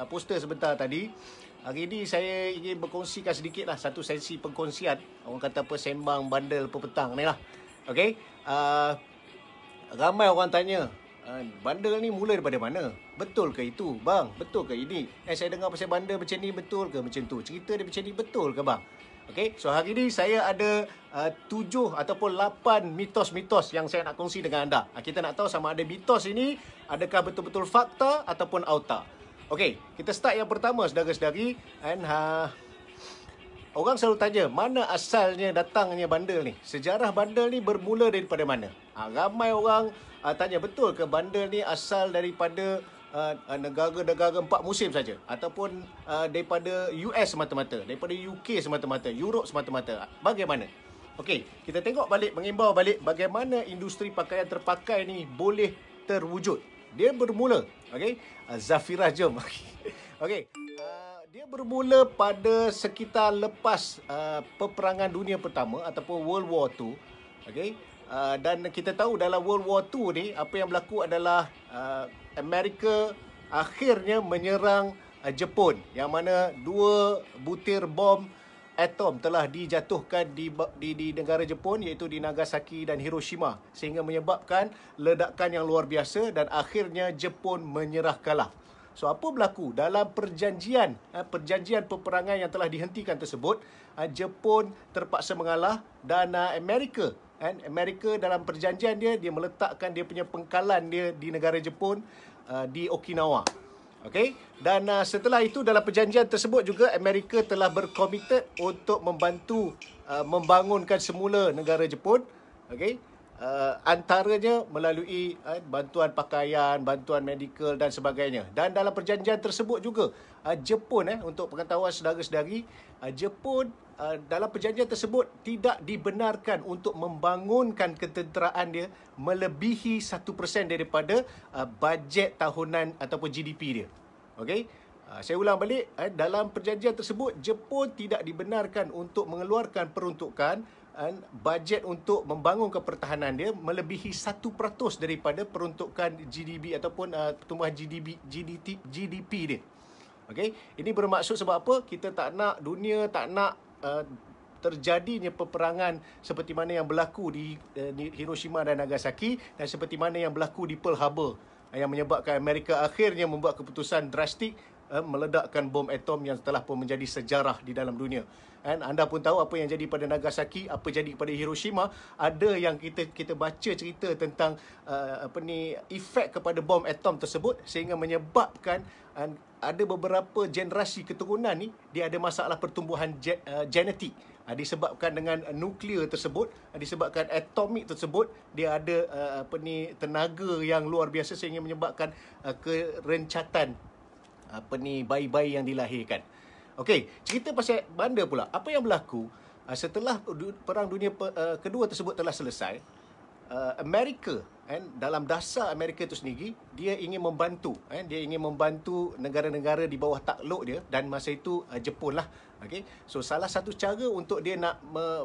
poster sebentar tadi. Hari ini saya ingin berkongsikan sedikit lah, satu sesi perkongsian. Orang kata apa, sembang bandel petang ni lah. Okey, ramai orang tanya, bandel ni mula daripada mana? Betul ke itu, bang? Betul ke ini? Saya dengar pasal bandel macam ni, betul ke macam tu? Cerita dia macam ni, betul ke bang? Okey, so hari ni saya ada 7 ataupun 8 mitos-mitos yang saya nak kongsi dengan anda. Kita nak tahu sama ada mitos ini adakah betul-betul fakta ataupun auta. Okey, kita start yang pertama, saudara-saudari. Orang selalu tanya, mana asalnya datangnya bandel ni? Sejarah bandel ni bermula daripada mana? Ramai orang tanya, betul ke bandel ni asal daripada negara-negara 4 musim saja, ataupun daripada US semata-mata, daripada UK semata-mata, Europe semata-mata? Bagaimana? Okey, kita tengok balik, mengimbau balik bagaimana industri pakaian terpakai ni boleh terwujud. Dia bermula, okey, Zafirah, jom. Okey, dia bermula pada sekitar lepas peperangan dunia pertama ataupun World War II. Okey, dan kita tahu dalam World War II ni, apa yang berlaku adalah Amerika akhirnya menyerang Jepun, yang mana 2 butir bom atom telah dijatuhkan di negara Jepun, iaitu di Nagasaki dan Hiroshima, sehingga menyebabkan ledakan yang luar biasa dan akhirnya Jepun menyerah kalah. So, apa berlaku dalam perjanjian peperangan yang telah dihentikan tersebut? Jepun terpaksa mengalah dan Amerika dalam perjanjian dia meletakkan dia punya pengkalan dia di negara Jepun, di Okinawa. Okey, dan setelah itu dalam perjanjian tersebut juga Amerika telah berkomited untuk membantu membangunkan semula negara Jepun. Okey, antaranya melalui bantuan pakaian, bantuan medikal dan sebagainya. Dan dalam perjanjian tersebut juga Jepun, untuk pengetahuan saudara-saudari, Jepun dalam perjanjian tersebut tidak dibenarkan untuk membangunkan ketenteraan dia melebihi 1% daripada bajet tahunan ataupun GDP dia. Okey, saya ulang balik, dalam perjanjian tersebut Jepun tidak dibenarkan untuk mengeluarkan peruntukan bajet untuk membangunkan pertahanan dia melebihi 1% daripada peruntukan GDP ataupun pertumbuhan GDP dia. Okey, ini bermaksud sebab apa? Kita tak nak dunia, tak nak terjadinya peperangan seperti mana yang berlaku di Hiroshima dan Nagasaki, dan seperti mana yang berlaku di Pearl Harbor, yang menyebabkan Amerika akhirnya membuat keputusan drastik meledakkan bom atom yang telah pun menjadi sejarah di dalam dunia. Anda pun tahu apa yang jadi pada Nagasaki, apa jadi pada Hiroshima. Ada yang kita baca cerita tentang efek kepada bom atom tersebut, sehingga menyebabkan ada beberapa generasi keturunan ni dia ada masalah pertumbuhan genetik, disebabkan dengan nuklear tersebut, disebabkan atomik tersebut, dia ada tenaga yang luar biasa sehingga menyebabkan kerencatan bayi-bayi yang dilahirkan. Okey, cerita pasal bandel pula. Apa yang berlaku setelah Perang Dunia Kedua tersebut telah selesai? Amerika, dalam dasar Amerika itu sendiri, dia ingin membantu, dia ingin membantu negara-negara di bawah takluk dia, dan masa itu Jepun lah. Okay? So, salah satu cara untuk dia nak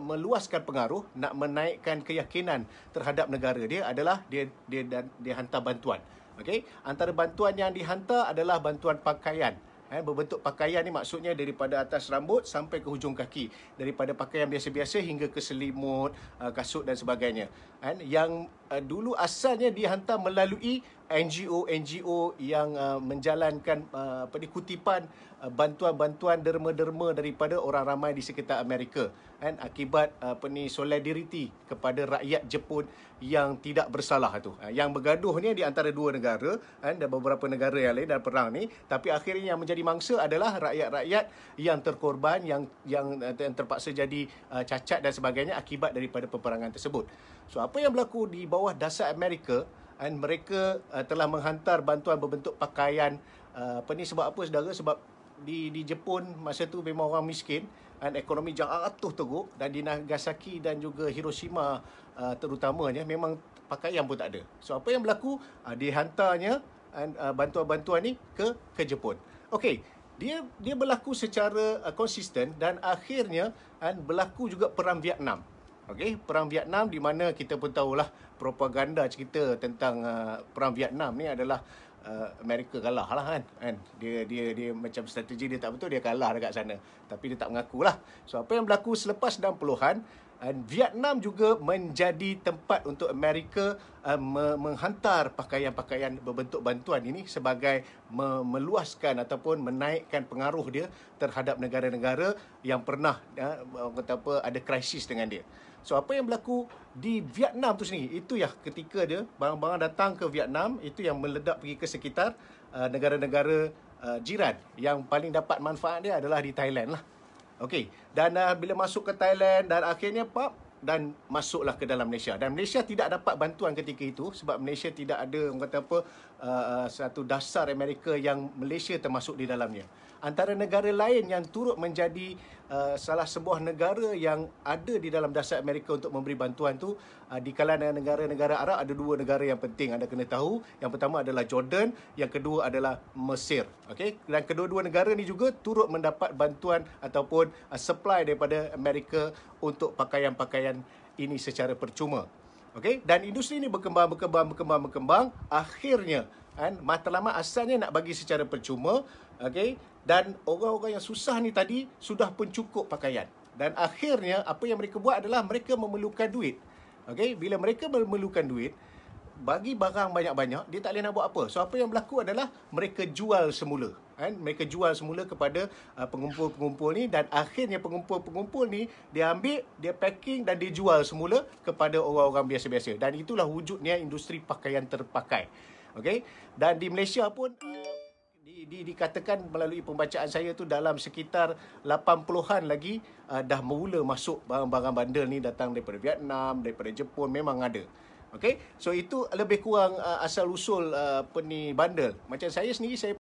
meluaskan pengaruh, nak menaikkan keyakinan terhadap negara dia adalah dia hantar bantuan. Okay? Antara bantuan yang dihantar adalah bantuan pakaian. Berbentuk pakaian ni maksudnya daripada atas rambut sampai ke hujung kaki, daripada pakaian biasa-biasa hingga ke selimut, kasut dan sebagainya. Yang dulu asalnya dihantar melalui NGO yang menjalankan kutipan bantuan-bantuan derma-derma daripada orang ramai di sekitar Amerika, akibat solidariti kepada rakyat Jepun yang tidak bersalah tu. Yang bergaduh ni di antara 2 negara, dan beberapa negara yang lain dalam perang ni, tapi akhirnya yang menjadi mangsa adalah rakyat-rakyat yang terkorban, yang terpaksa jadi cacat dan sebagainya akibat daripada peperangan tersebut. So, apa yang berlaku di bawah dasar Amerika, mereka telah menghantar bantuan berbentuk pakaian. Sebab apa, saudara? Sebab di Jepun masa tu memang orang miskin, dan ekonomi jatuh teruk, dan di Nagasaki dan juga Hiroshima terutamanya memang pakaian pun tak ada. So, apa yang berlaku? Dihantarnya bantuan-bantuan ni ke Jepun. Okey, dia berlaku secara konsisten, dan akhirnya berlaku juga Perang Vietnam. Okey, Perang Vietnam, di mana kita pun tahulah propaganda cerita tentang Perang Vietnam ni adalah Amerika kalah lah kan. Dia macam strategi dia tak betul, dia kalah dekat sana. Tapi dia tak mengakulah. So apa yang berlaku selepas 60-an, Vietnam juga menjadi tempat untuk Amerika menghantar pakaian-pakaian berbentuk bantuan ini sebagai meluaskan ataupun menaikkan pengaruh dia terhadap negara-negara yang pernah kata apa, ada krisis dengan dia. So apa yang berlaku di Vietnam tu sendiri, itu ya ketika dia barang-barang datang ke Vietnam, itu yang meledak pergi ke sekitar negara-negara jiran. Yang paling dapat manfaat dia adalah di Thailand lah. Okey, dan bila masuk ke Thailand dan akhirnya dan masuklah ke dalam Malaysia. Dan Malaysia tidak dapat bantuan ketika itu sebab Malaysia tidak ada orang kata apa satu dasar Amerika yang Malaysia termasuk di dalamnya. Antara negara lain yang turut menjadi salah sebuah negara yang ada di dalam dasar Amerika untuk memberi bantuan tu, di kalangan negara-negara Arab ada dua negara yang penting anda kena tahu. Yang pertama adalah Jordan, yang kedua adalah Mesir. Okey, dan kedua-dua negara ni juga turut mendapat bantuan ataupun supply daripada Amerika untuk pakaian-pakaian ini secara percuma. Okey, dan industri ini berkembang. Akhirnya matlamat asalnya nak bagi secara percuma, okey, dan orang-orang yang susah ni tadi sudah pun cukup pakaian. Dan akhirnya apa yang mereka buat adalah mereka memerlukan duit. Okey, bila mereka memerlukan duit, bagi barang banyak-banyak, dia tak boleh nak buat apa. So apa yang berlaku adalah mereka jual semula. Mereka jual semula kepada pengumpul-pengumpul ni, dan akhirnya pengumpul-pengumpul ni dia ambil, dia packing dan dia jual semula kepada orang-orang biasa-biasa. Dan itulah wujudnya industri pakaian terpakai. Okey, dan di Malaysia pun dikatakan melalui pembacaan saya tu dalam sekitar 80-an lagi dah mula masuk barang-barang bandar ni datang daripada Vietnam, daripada Jepun, memang ada. Okey, so itu lebih kurang asal usul bandar. Macam saya sendiri, saya